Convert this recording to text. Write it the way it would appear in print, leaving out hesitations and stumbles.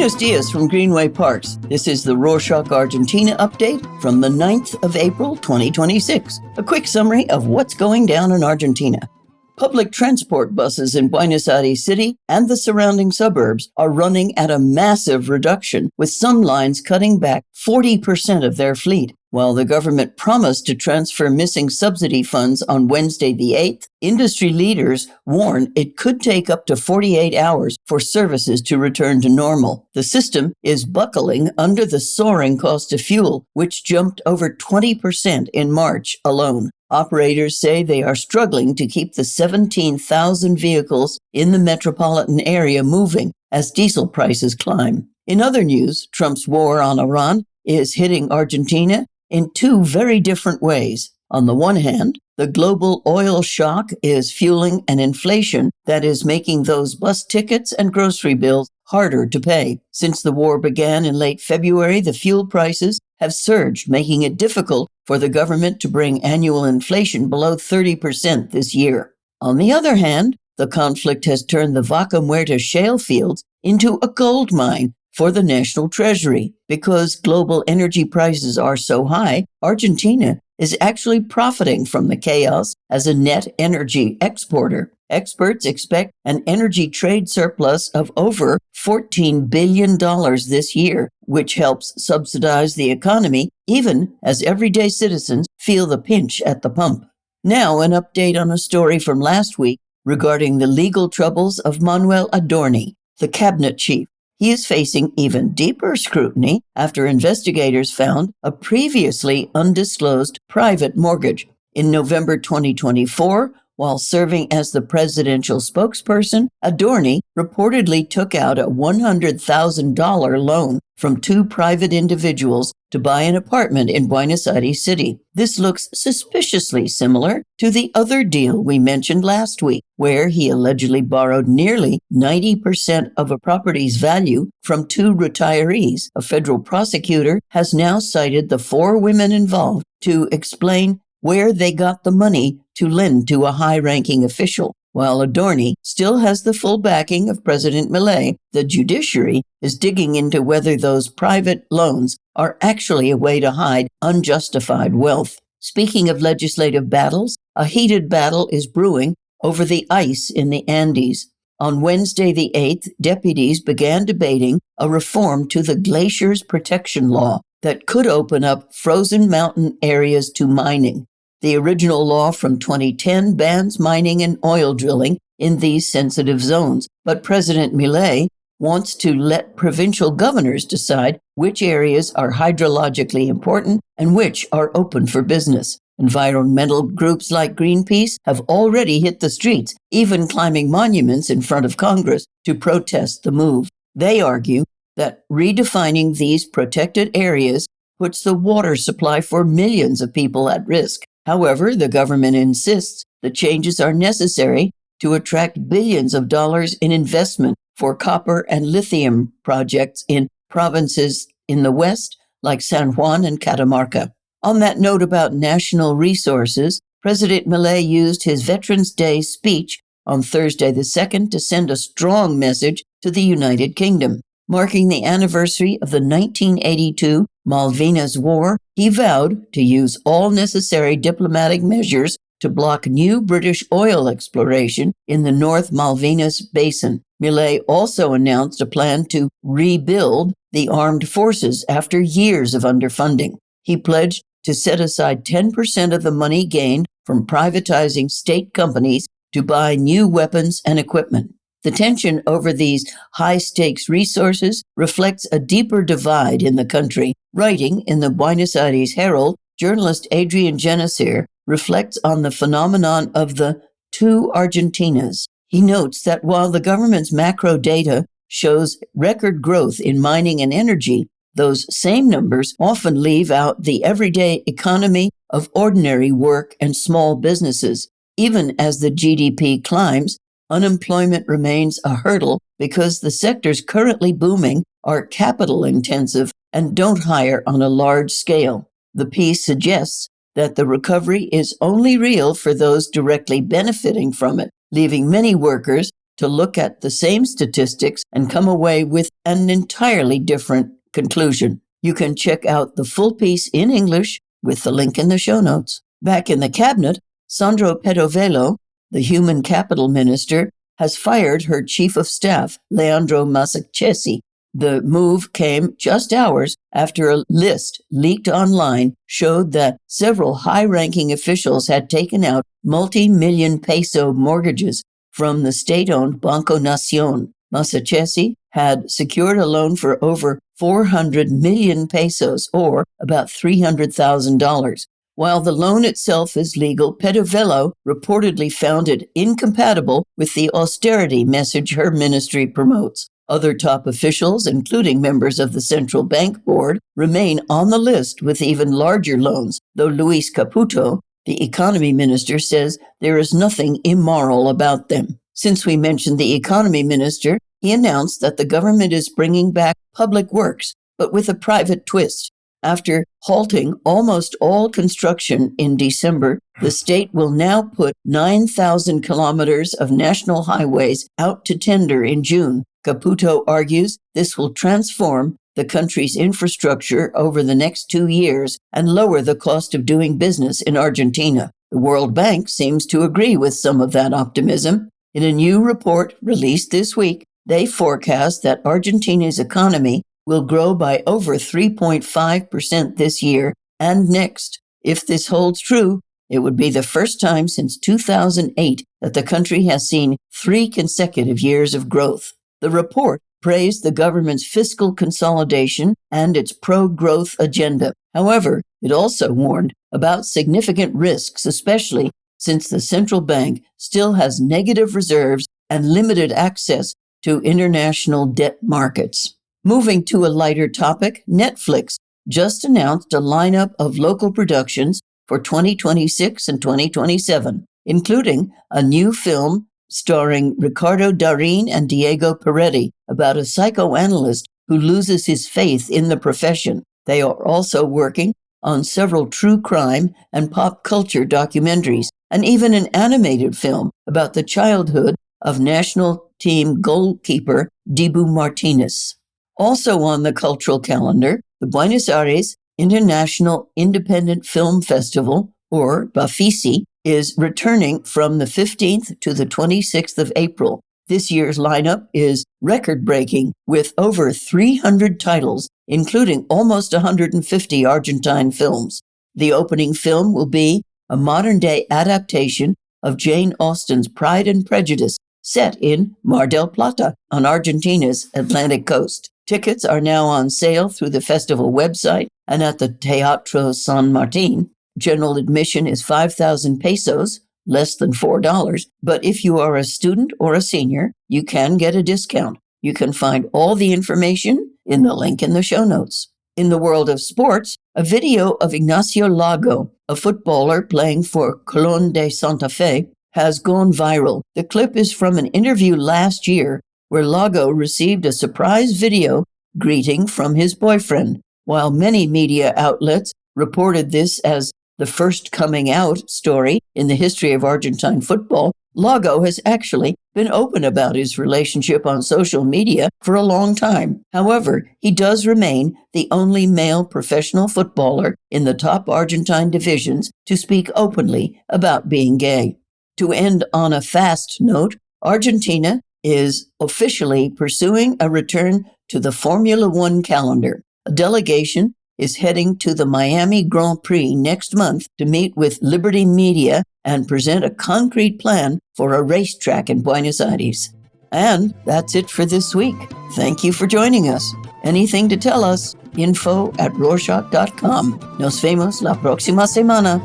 Buenos dias from Greenway Parks. This is the Rorschach Argentina update from the 9th of April 2026. A quick summary of what's going down in Argentina. Public transport buses in Buenos Aires City and the surrounding suburbs are running at a massive reduction, with some lines cutting back 40% of their fleet. While the government promised to transfer missing subsidy funds on Wednesday the 8th, industry leaders warn it could take up to 48 hours for services to return to normal. The system is buckling under the soaring cost of fuel, which jumped over 20% in March alone. Operators say they are struggling to keep the 17,000 vehicles in the metropolitan area moving as diesel prices climb. In other news, Trump's war on Iran is hitting Argentina in two very different ways. On the one hand, the global oil shock is fueling an inflation that is making those bus tickets and grocery bills harder to pay. Since the war began in late February, the fuel prices have surged, making it difficult for the government to bring annual inflation below 30% this year. On the other hand, the conflict has turned the Vaca Muerta shale fields into a gold mine for the national treasury. Because global energy prices are so high, Argentina is actually profiting from the chaos as a net energy exporter. Experts expect an energy trade surplus of over $14 billion this year, which helps subsidize the economy even as everyday citizens feel the pinch at the pump. Now, an update on a story from last week regarding the legal troubles of Manuel Adorni, the cabinet chief. He is facing even deeper scrutiny after investigators found a previously undisclosed private mortgage. In November 2024, while serving as the presidential spokesperson, Adorni reportedly took out a $100,000 loan from two private individuals to buy an apartment in Buenos Aires City. This looks suspiciously similar to the other deal we mentioned last week, where he allegedly borrowed nearly 90% of a property's value from two retirees. A federal prosecutor has now cited the four women involved to explain where they got the money to lend to a high-ranking official. While Adorni still has the full backing of President Milei, the judiciary is digging into whether those private loans are actually a way to hide unjustified wealth. Speaking of legislative battles, a heated battle is brewing over the ice in the Andes. On Wednesday the 8th, deputies began debating a reform to the Glaciers Protection Law that could open up frozen mountain areas to mining. The original law from 2010 bans mining and oil drilling in these sensitive zones, but President Milei wants to let provincial governors decide which areas are hydrologically important and which are open for business. Environmental groups like Greenpeace have already hit the streets, even climbing monuments in front of Congress to protest the move. They argue that redefining these protected areas puts the water supply for millions of people at risk. However, the government insists the changes are necessary to attract billions of dollars in investment for copper and lithium projects in provinces in the west like San Juan and Catamarca. On that note about national resources, President Milei used his Veterans Day speech on Thursday the 2nd to send a strong message to the United Kingdom. Marking the anniversary of the 1982 Malvinas War, he vowed to use all necessary diplomatic measures to block new British oil exploration in the North Malvinas Basin. Milei also announced a plan to rebuild the armed forces after years of underfunding. He pledged to set aside 10% of the money gained from privatizing state companies to buy new weapons and equipment. The tension over these high-stakes resources reflects a deeper divide in the country. Writing in the Buenos Aires Herald, journalist Adrian Genesir reflects on the phenomenon of the two Argentinas. He notes that while the government's macro data shows record growth in mining and energy, those same numbers often leave out the everyday economy of ordinary work and small businesses. Even as the GDP climbs, unemployment remains a hurdle because the sectors currently booming are capital-intensive and don't hire on a large scale. The piece suggests that the recovery is only real for those directly benefiting from it, leaving many workers to look at the same statistics and come away with an entirely different conclusion. You can check out the full piece in English with the link in the show notes. Back in the cabinet, Sandro Pedovelo, the human capital minister, has fired her chief of staff, Leandro Masacchesi. The move came just hours after a list leaked online showed that several high-ranking officials had taken out multi-million peso mortgages from the state-owned Banco Nación. Masacchesi had secured a loan for over 400 million pesos, or about $300,000. While the loan itself is legal, Pedovelo reportedly found it incompatible with the austerity message her ministry promotes. Other top officials, including members of the Central Bank Board, remain on the list with even larger loans, though Luis Caputo, the economy minister, says there is nothing immoral about them. Since we mentioned the economy minister, he announced that the government is bringing back public works, but with a private twist. After halting almost all construction in December, the state will now put 9,000 kilometers of national highways out to tender in June. Caputo argues this will transform the country's infrastructure over the next 2 years and lower the cost of doing business in Argentina. The World Bank seems to agree with some of that optimism. In a new report released this week, they forecast that Argentina's economy will grow by over 3.5% this year and next. If this holds true, it would be the first time since 2008 that the country has seen 3 consecutive years of growth. The report praised the government's fiscal consolidation and its pro-growth agenda. However, it also warned about significant risks, especially since the central bank still has negative reserves and limited access to international debt markets. Moving to a lighter topic, Netflix just announced a lineup of local productions for 2026 and 2027, including a new film starring Ricardo Darín and Diego Peretti about a psychoanalyst who loses his faith in the profession. They are also working on several true crime and pop culture documentaries, and even an animated film about the childhood of national team goalkeeper Dibu Martinez. Also on the cultural calendar, the Buenos Aires International Independent Film Festival, or Bafisi, is returning from the 15th to the 26th of April. This year's lineup is record-breaking with over 300 titles, including almost 150 Argentine films. The opening film will be a modern-day adaptation of Jane Austen's Pride and Prejudice, set in Mar del Plata on Argentina's Atlantic coast. Tickets are now on sale through the festival website and at the Teatro San Martin. General admission is 5,000 pesos, less than $4, but if you are a student or a senior, you can get a discount. You can find all the information in the link in the show notes. In the world of sports, a video of Ignacio Lago, a footballer playing for Colón de Santa Fe, has gone viral. The clip is from an interview last year where Lago received a surprise video greeting from his boyfriend. While many media outlets reported this as the first coming out story in the history of Argentine football, Lago has actually been open about his relationship on social media for a long time. However, he does remain the only male professional footballer in the top Argentine divisions to speak openly about being gay. To end on a fast note, Argentina is officially pursuing a return to the Formula One calendar. A delegation is heading to the Miami Grand Prix next month to meet with Liberty Media and present a concrete plan for a racetrack in Buenos Aires. And that's it for this week. Thank you for joining us. Anything to tell us? info@rorschach.com. Nos vemos la próxima semana.